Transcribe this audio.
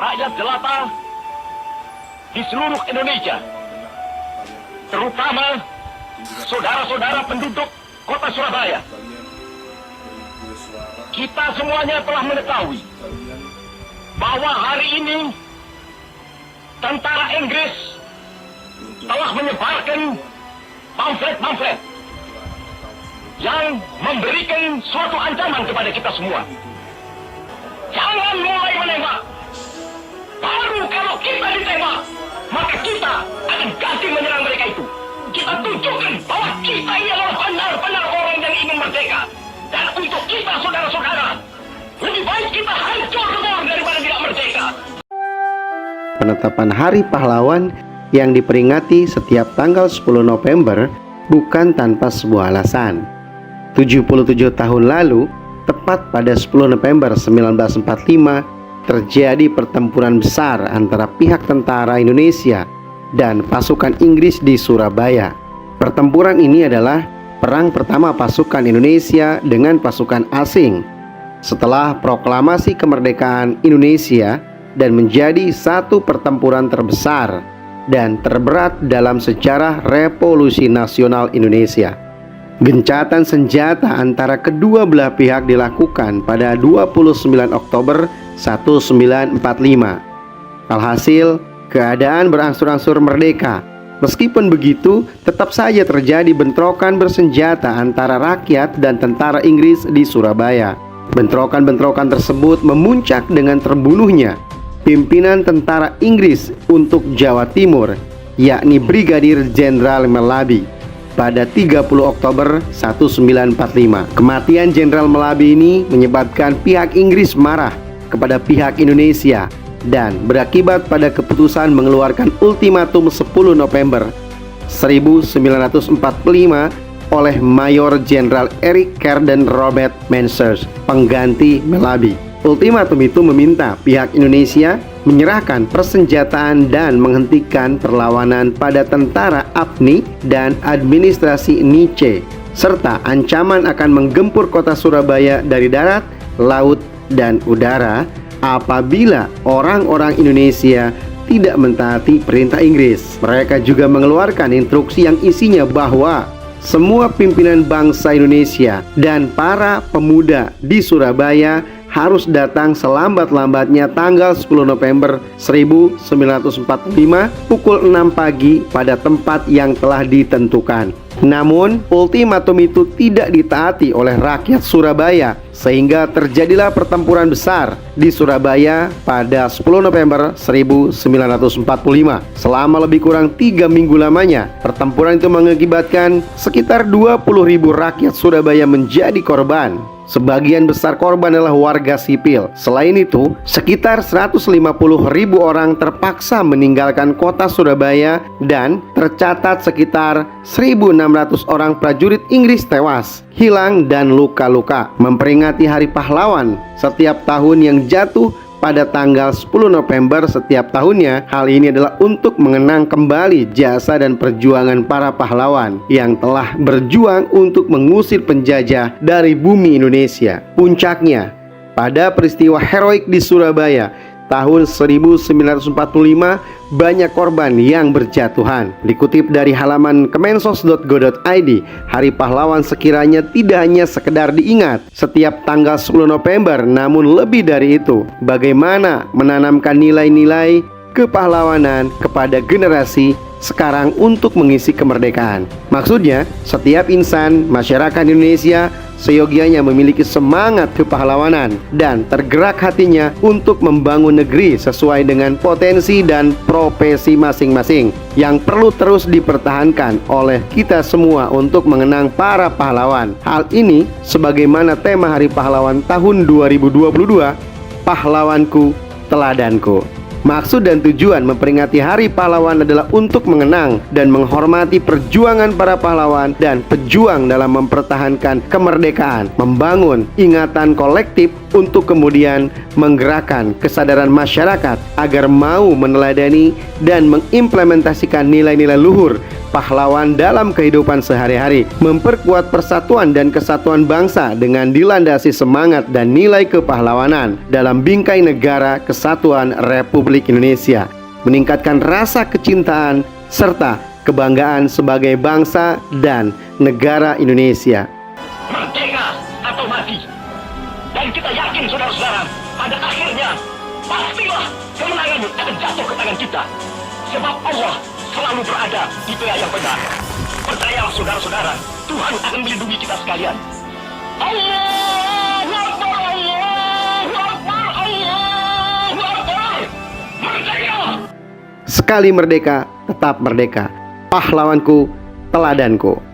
rakyat jelata di seluruh Indonesia, terutama saudara-saudara penduduk kota Surabaya. Kita semuanya telah mengetahui bahwa hari ini tentara Inggris telah menyebarkan pamflet-pamflet yang memberikan suatu ancaman kepada kita semua. Jangan mulai menembak. Baru kalau kita ditembak, maka kita akan ganti menyerang mereka itu. Kita tunjukkan bahwa kita ini adalah benar-benar orang yang ingin merdeka. Dan untuk kita, saudara-saudara, lebih baik kita hancur lebur daripada tidak merdeka. Penetapan Hari Pahlawan yang diperingati setiap tanggal 10 November bukan tanpa sebuah alasan. 77 tahun lalu, tepat pada 10 November 1945, terjadi pertempuran besar antara pihak tentara Indonesia dan pasukan Inggris di Surabaya. Pertempuran ini adalah perang pertama pasukan Indonesia dengan pasukan asing setelah proklamasi kemerdekaan Indonesia dan menjadi satu pertempuran terbesar dan terberat dalam sejarah Revolusi Nasional Indonesia. Gencatan senjata antara kedua belah pihak dilakukan pada 29 Oktober 1945. Alhasil, keadaan berangsur-angsur merdeka. Meskipun begitu, tetap saja terjadi bentrokan bersenjata antara rakyat dan tentara Inggris di Surabaya. Bentrokan-bentrokan tersebut memuncak dengan terbunuhnya pimpinan tentara Inggris untuk Jawa Timur, yakni Brigadir Jenderal Melabi, pada 30 Oktober 1945. Kematian Jenderal Melabi ini menyebabkan pihak Inggris marah kepada pihak Indonesia dan berakibat pada keputusan mengeluarkan ultimatum 10 November 1945 oleh Mayor Jenderal Eric Carden Robert Mansers, pengganti Melabi. Ultimatum itu meminta pihak Indonesia menyerahkan persenjataan dan menghentikan perlawanan pada tentara APNI dan administrasi Nice, serta ancaman akan menggempur kota Surabaya dari darat, laut, dan udara apabila orang-orang Indonesia tidak mentaati perintah Inggris. Mereka juga mengeluarkan instruksi yang isinya bahwa semua pimpinan bangsa Indonesia dan para pemuda di Surabaya harus datang selambat-lambatnya tanggal 10 November 1945 pukul 6 pagi pada tempat yang telah ditentukan. Namun, ultimatum itu tidak ditaati oleh rakyat Surabaya, sehingga terjadilah pertempuran besar di Surabaya pada 10 November 1945. Selama lebih kurang 3 minggu lamanya, pertempuran itu mengakibatkan sekitar 20.000 rakyat Surabaya menjadi korban. Sebagian besar korban adalah warga sipil. Selain itu, sekitar 150.000 orang terpaksa meninggalkan kota Surabaya dan tercatat sekitar 1.600 orang prajurit Inggris tewas, hilang, dan luka-luka. Memperingati Hari Pahlawan setiap tahun yang jatuh pada tanggal 10 November setiap tahunnya, hal ini adalah untuk mengenang kembali jasa dan perjuangan para pahlawan yang telah berjuang untuk mengusir penjajah dari bumi Indonesia. Puncaknya, pada peristiwa heroik di Surabaya tahun 1945, banyak korban yang berjatuhan. Dikutip dari halaman kemensos.go.id, Hari Pahlawan sekiranya tidak hanya sekedar diingat setiap tanggal 10 November, namun lebih dari itu, bagaimana menanamkan nilai-nilai kepahlawanan kepada generasi sekarang untuk mengisi kemerdekaan. Maksudnya, setiap insan masyarakat Indonesia seyogianya memiliki semangat kepahlawanan dan tergerak hatinya untuk membangun negeri sesuai dengan potensi dan profesi masing-masing yang perlu terus dipertahankan oleh kita semua untuk mengenang para pahlawan. Hal ini sebagaimana tema Hari Pahlawan tahun 2022, Pahlawanku, Teladanku. Maksud dan tujuan memperingati Hari Pahlawan adalah untuk mengenang dan menghormati perjuangan para pahlawan dan pejuang dalam mempertahankan kemerdekaan, membangun ingatan kolektif untuk kemudian menggerakkan kesadaran masyarakat agar mau meneladani dan mengimplementasikan nilai-nilai luhur pahlawan dalam kehidupan sehari-hari, memperkuat persatuan dan kesatuan bangsa dengan dilandasi semangat dan nilai kepahlawanan dalam bingkai negara kesatuan Republik Indonesia, meningkatkan rasa kecintaan serta kebanggaan sebagai bangsa dan negara Indonesia. Merdeka atau mati. Dan kita yakin saudara-saudara, pada akhirnya pastilah kemenangan akan jatuh ke tangan kita. Sebab Allah selalu berada di pihak yang benar. Percayalah saudara-saudara, Tuhan akan melindungi kita sekalian. Allahu Akbar, Allahu Akbar, Allahu Akbar. Merdeka! Sekali merdeka, tetap merdeka. Pahlawanku, teladanku.